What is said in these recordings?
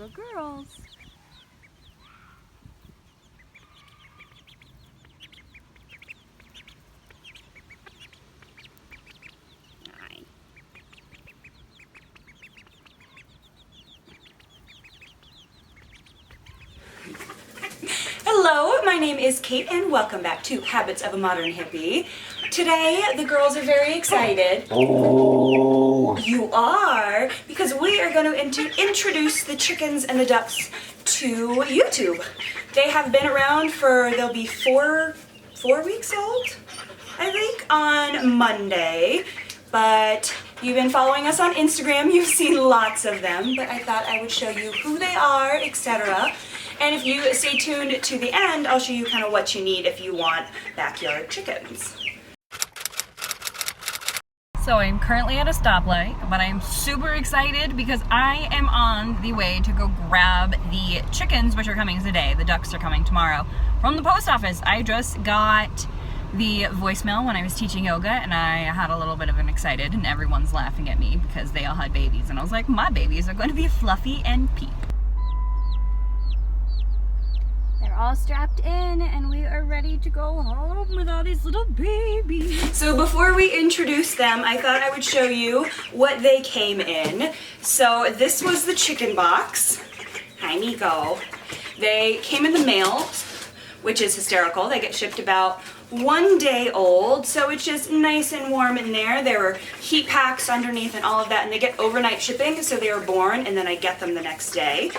little girls. Hi. Hello, my name is Kate and welcome back to Habits of a Modern Hippie. Today, the girls are very excited. Oh. You are, because we are going to introduce the chickens and the ducks to YouTube. They have been around for, they'll be four weeks old, I think, on Monday. But you've been following us on Instagram, you've seen lots of them, but I thought I would show you who they are, etc. And if you stay tuned to the end, I'll show you kind of what you need if you want backyard chickens. So I'm currently at a stoplight, but I'm super excited because I am on the way to go grab the chickens, which are coming today. The ducks are coming tomorrow from the post office. I just got the voicemail when I was teaching yoga and I had a little bit of an excited and everyone's laughing at me because they all had babies. And I was like, my babies are going to be Fluffy and Peep. They're all strapped in and we are ready to go home with all these little babies. So before we introduce them, I thought I would show you what they came in. So this was the chicken box. Hi, Nico. They came in the mail, which is hysterical. They get shipped about 1 day old, so it's just nice and warm in there. There were heat packs underneath and all of that, and they get overnight shipping, so they were born and then I get them the next day,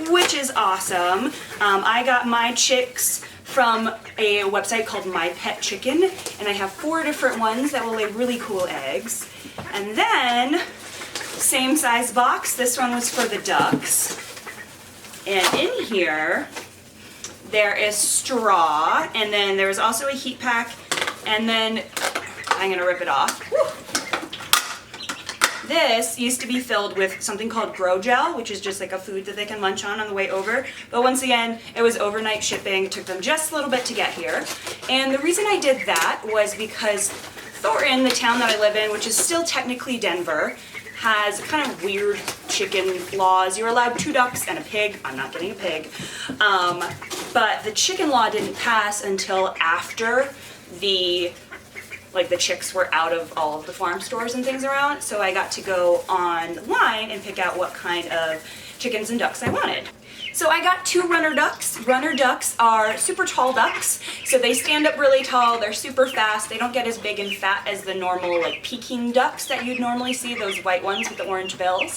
which is awesome. I got my chicks from a website called My Pet Chicken, and I have 4 different ones that will lay really cool eggs. And then, same size box, this one was for the ducks. And in here, there is straw, and then there was also a heat pack, and then I'm gonna rip it off. Whew. This used to be filled with something called Grow Gel, which is just like a food that they can munch on the way over. But once again, it was overnight shipping. It took them just a little bit to get here. And the reason I did that was because Thornton, the town that I live in, which is still technically Denver, has kind of weird chicken laws. You're allowed 2 ducks and a pig. I'm not getting a pig. But the chicken law didn't pass until after the chicks were out of all of the farm stores and things around. So I got to go online and pick out what kind of chickens and ducks I wanted. So I got 2 runner ducks. Runner ducks are super tall ducks, so they stand up really tall, they're super fast, they don't get as big and fat as the normal Peking ducks that you'd normally see, those white ones with the orange bills.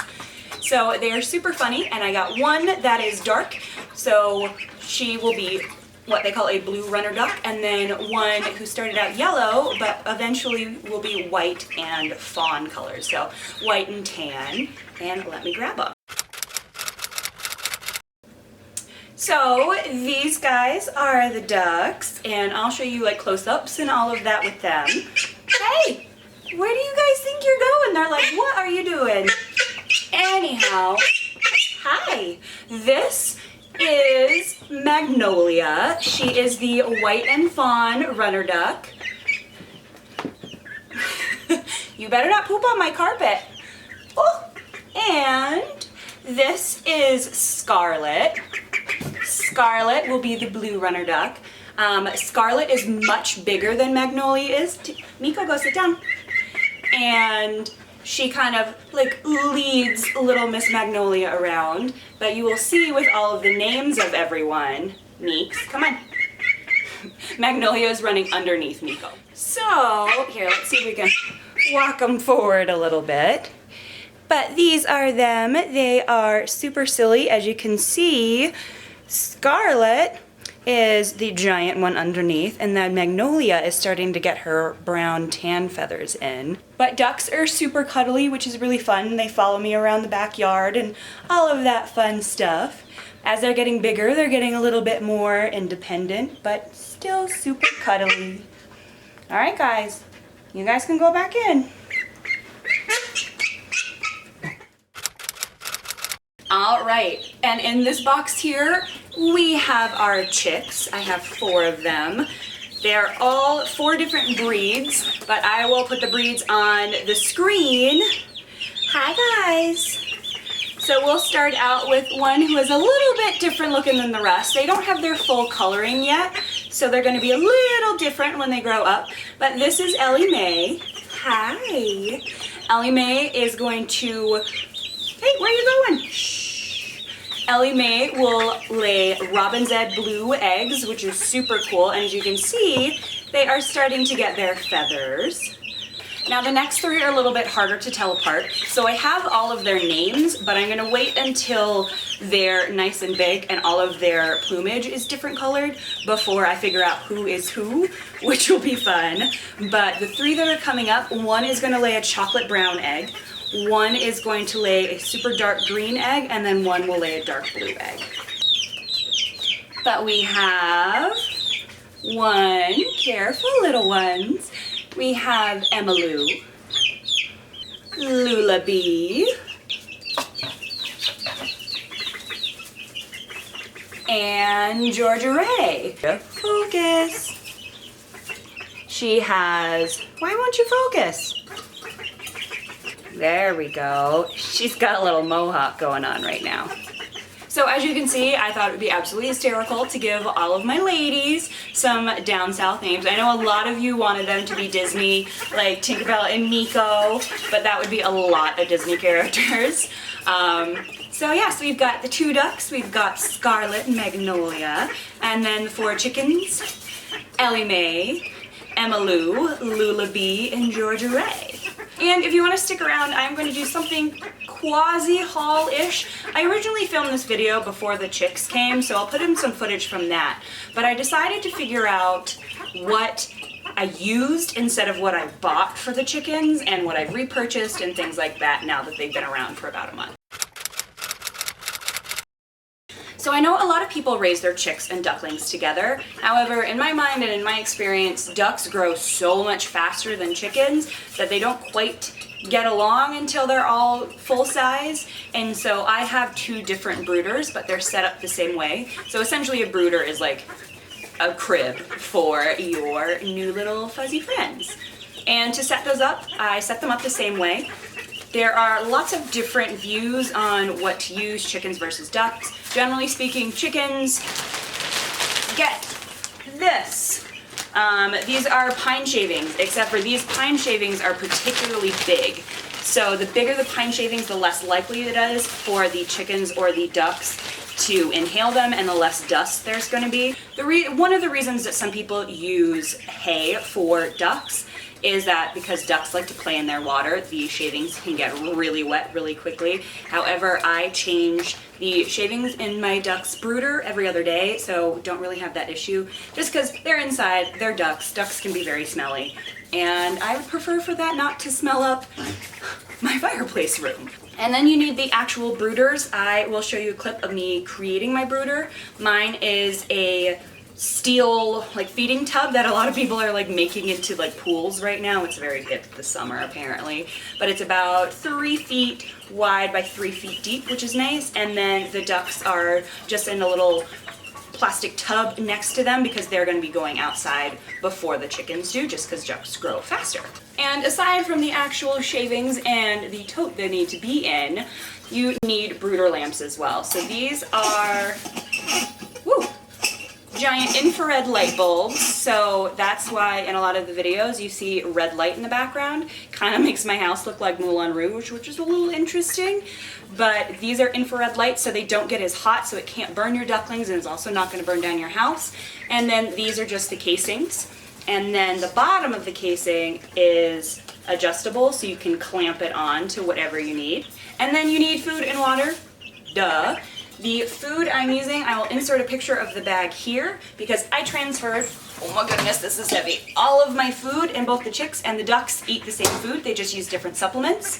So they are super funny, and I got one that is dark, so she will be what they call a blue runner duck, and then one who started out yellow, but eventually will be white and fawn colors, so white and tan, and let me grab them. So these guys are the ducks, and I'll show you close-ups and all of that with them. Hey, where do you guys think you're going? They're like, what are you doing? Anyhow, hi. This is Magnolia. She is the white and fawn runner duck. You better not poop on my carpet. Oh, and this is Scarlet. Scarlet will be the blue runner duck. Scarlet is much bigger than Magnolia is. Miko, go sit down. And she kind of leads little Miss Magnolia around, but you will see with all of the names of everyone, Meeks, come on. Magnolia is running underneath Miko. So, here, let's see if we can walk them forward a little bit. But these are them. They are super silly, as you can see. Scarlet is the giant one underneath, and then Magnolia is starting to get her brown tan feathers in. But ducks are super cuddly, which is really fun. They follow me around the backyard and all of that fun stuff. As they're getting bigger, they're getting a little bit more independent, but still super cuddly. All right, guys, you guys can go back in. All right, and in this box here, we have our chicks. I have 4 of them. They're all 4 different breeds, but I will put the breeds on the screen. Hi, guys. So we'll start out with one who is a little bit different looking than the rest. They don't have their full coloring yet, so they're going to be a little different when they grow up. But this is Ellie Mae. Hi. Ellie Mae is going to... Hey, where are you going? Shh. Ellie Mae will lay robin's egg blue eggs, which is super cool. And as you can see, they are starting to get their feathers. Now the next three are a little bit harder to tell apart, so I have all of their names, but I'm gonna wait until they're nice and big and all of their plumage is different colored before I figure out who is who, which will be fun. But the three that are coming up, one is gonna lay a chocolate brown egg, one is going to lay a super dark green egg, and then one will lay a dark blue egg. But we have one, careful little ones. We have Emmalou, Lullaby, and Georgia Ray. Focus. She has, why won't you focus? There we go. She's got a little mohawk going on right now. So as you can see, I thought it would be absolutely hysterical to give all of my ladies some down south names. I know a lot of you wanted them to be Disney, like Tinkerbell and Nico, but that would be a lot of Disney characters. So yes, we've got the two ducks, we've got Scarlet and Magnolia, and then the four chickens, Ellie Mae, Emmalou, Lullaby, and Georgia Ray. And if you want to stick around, I'm going to do something quasi-haul-ish. I originally filmed this video before the chicks came, so I'll put in some footage from that. But I decided to figure out what I used instead of what I bought for the chickens and what I've repurchased and things like that now that they've been around for about a month. So I know a lot of people raise their chicks and ducklings together. However, in my mind and in my experience, ducks grow so much faster than chickens that they don't quite get along until they're all full size. And so I have two different brooders, but they're set up the same way. So essentially a brooder is like a crib for your new little fuzzy friends. And to set those up, I set them up the same way. There are lots of different views on what to use, chickens versus ducks. Generally speaking, chickens get this. These are pine shavings, except for these pine shavings are particularly big. So the bigger the pine shavings, the less likely it is for the chickens or the ducks to inhale them and the less dust there's going to be. One of the reasons that some people use hay for ducks is that because ducks like to play in their water, the shavings can get really wet really quickly. However, I change the shavings in my duck's brooder every other day, so don't really have that issue. Just because they're inside, they're ducks. Ducks can be very smelly. And I would prefer for that not to smell up my fireplace room. And then you need the actual brooders. I will show you a clip of me creating my brooder. Mine is a steel like feeding tub that a lot of people are like making into like pools right now. It's very hip this summer apparently, but it's about 3 feet wide by 3 feet deep, which is nice. And then the ducks are just in a little plastic tub next to them because they're going to be going outside before the chickens do, just because ducks grow faster. And aside from the actual shavings and the tote they need to be in, you need brooder lamps as well. So these are giant infrared light bulbs, so that's why in a lot of the videos you see red light in the background. Kind of makes my house look like Moulin Rouge, which is a little interesting. But these are infrared lights, so they don't get as hot, so it can't burn your ducklings, and it's also not going to burn down your house. And then these are just the casings. And then the bottom of the casing is adjustable, so you can clamp it on to whatever you need. And then you need food and water. Duh. The food I'm using, I will insert a picture of the bag here because I transferred, oh my goodness, this is heavy, all of my food, and both the chicks and the ducks eat the same food. They just use different supplements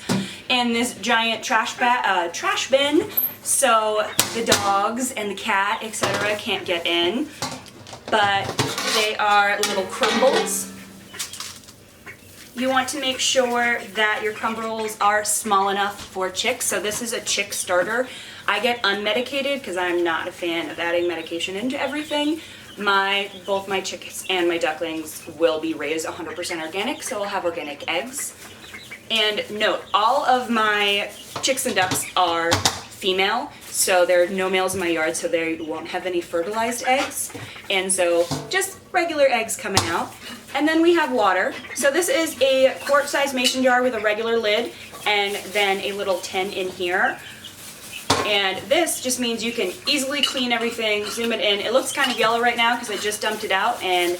in this giant trash bin, so the dogs and the cat, etc. can't get in. But they are little crumbles. You want to make sure that your crumbles are small enough for chicks. So this is a chick starter. I get unmedicated because I'm not a fan of adding medication into everything. Both my chicks and my ducklings will be raised 100% organic, so I'll have organic eggs. And note, all of my chicks and ducks are female, so there are no males in my yard, so they won't have any fertilized eggs. And so just regular eggs coming out. And then we have water. So this is a quart-sized mason jar with a regular lid and then a little tin in here. And this just means you can easily clean everything, zoom it in. It looks kind of yellow right now because I just dumped it out. And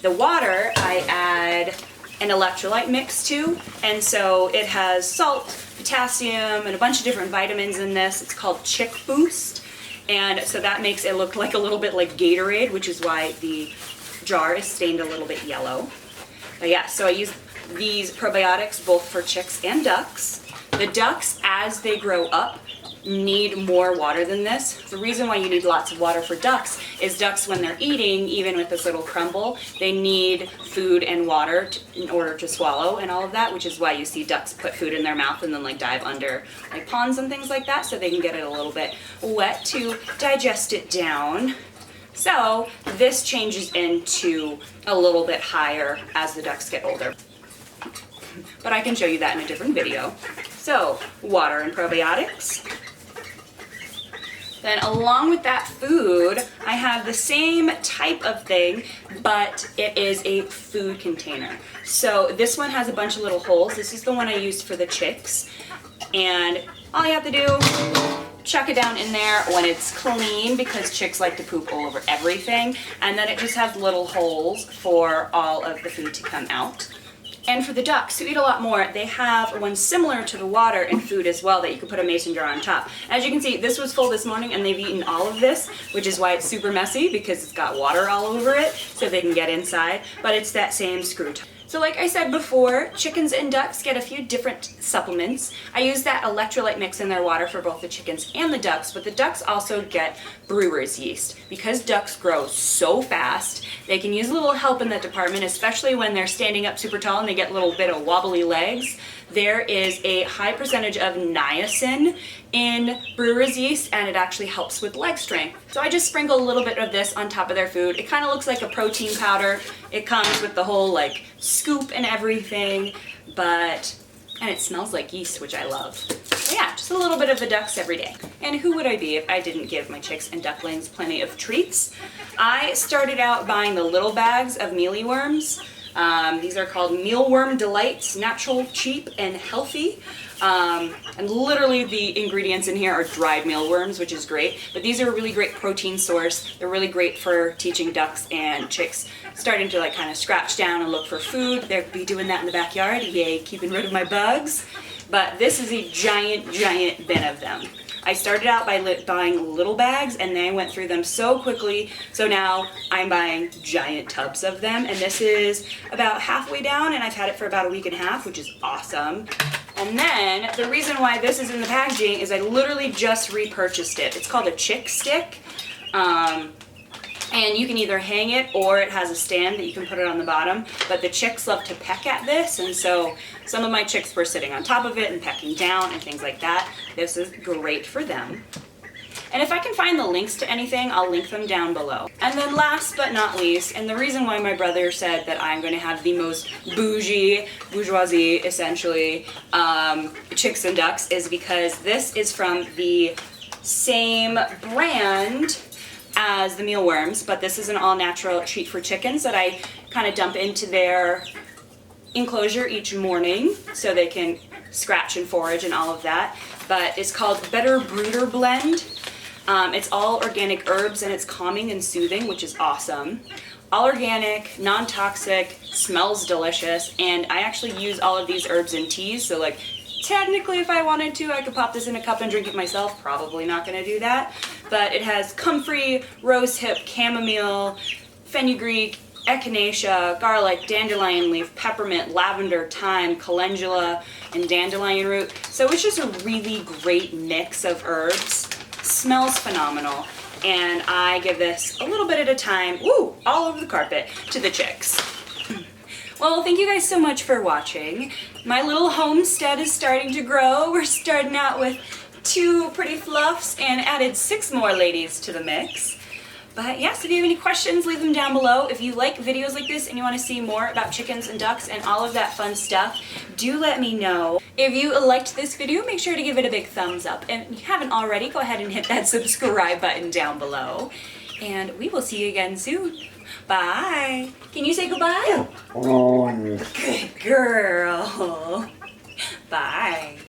the water I add an electrolyte mix to, and so it has salt, potassium, and a bunch of different vitamins in this. It's called Chick Boost, and so that makes it look like a little bit like Gatorade, which is why the jar is stained a little bit yellow. But yeah, so I use these probiotics both for chicks and ducks. The ducks, as they grow up, need more water than this. The reason why you need lots of water for ducks is ducks, when they're eating, even with this little crumble, they need food and water in order to swallow and all of that, which is why you see ducks put food in their mouth and then like dive under like ponds and things like that so they can get it a little bit wet to digest it down. So this changes into a little bit higher as the ducks get older. But I can show you that in a different video. So water and probiotics. Then along with that food, I have the same type of thing, but it is a food container. So this one has a bunch of little holes. This is the one I used for the chicks. And all you have to do, chuck it down in there when it's clean, because chicks like to poop all over everything. And then it just has little holes for all of the food to come out. And for the ducks, who eat a lot more, they have one similar to the water and food as well that you could put a mason jar on top. As you can see, this was full this morning and they've eaten all of this, which is why it's super messy, because it's got water all over it so they can get inside, but it's that same screw top. So like I said before, chickens and ducks get a few different supplements. I use that electrolyte mix in their water for both the chickens and the ducks, but the ducks also get brewer's yeast. Because ducks grow so fast, they can use a little help in that department, especially when they're standing up super tall and they get a little bit of wobbly legs. There is a high percentage of niacin in brewer's yeast, and it actually helps with leg strength. So I just sprinkle a little bit of this on top of their food. It kind of looks like a protein powder. It comes with the whole like scoop and everything, and it smells like yeast, which I love. So yeah, just a little bit of the ducks every day. And who would I be if I didn't give my chicks and ducklings plenty of treats? I started out buying the little bags of mealy worms. These are called Mealworm Delights, natural, cheap, and healthy. And literally the ingredients in here are dried mealworms, which is great. But these are a really great protein source. They're really great for teaching ducks and chicks starting to like kind of scratch down and look for food. They'll be doing that in the backyard. Yay, keeping rid of my bugs. But this is a giant, giant bin of them. I started out by buying little bags, and then I went through them so quickly, so now I'm buying giant tubs of them, and this is about halfway down, and I've had it for about a week and a half, which is awesome. And then the reason why this is in the packaging is I literally just repurchased it. It's called a chick stick. And you can either hang it or it has a stand that you can put it on the bottom. But the chicks love to peck at this, and so some of my chicks were sitting on top of it and pecking down and things like that. This is great for them. And if I can find the links to anything, I'll link them down below. And then last but not least, and the reason why my brother said that I'm going to have the most bourgeoisie, essentially, chicks and ducks is because this is from the same brand as the mealworms, but this is an all-natural treat for chickens that I kind of dump into their enclosure each morning so they can scratch and forage and all of that. But it's called Better Brooder Blend. It's all organic herbs and it's calming and soothing, which is awesome. All organic, non-toxic, smells delicious, and I actually use all of these herbs in teas, so like technically if I wanted to, I could pop this in a cup and drink it myself. Probably not going to do that. But it has comfrey, rosehip, chamomile, fenugreek, echinacea, garlic, dandelion leaf, peppermint, lavender, thyme, calendula, and dandelion root. So it's just a really great mix of herbs. Smells phenomenal. And I give this a little bit at a time, woo, all over the carpet, to the chicks. Well, thank you guys so much for watching. My little homestead is starting to grow. We're starting out with 2 pretty fluffs and added 6 more ladies to the mix. But yes, if you have any questions, leave them down below. If you like videos like this and you want to see more about chickens and ducks and all of that fun stuff, do let me know. If you liked this video, make sure to give it a big thumbs up. And if you haven't already, go ahead and hit that subscribe button down below. And we will see you again soon. Bye. Can you say goodbye? Good girl. Bye.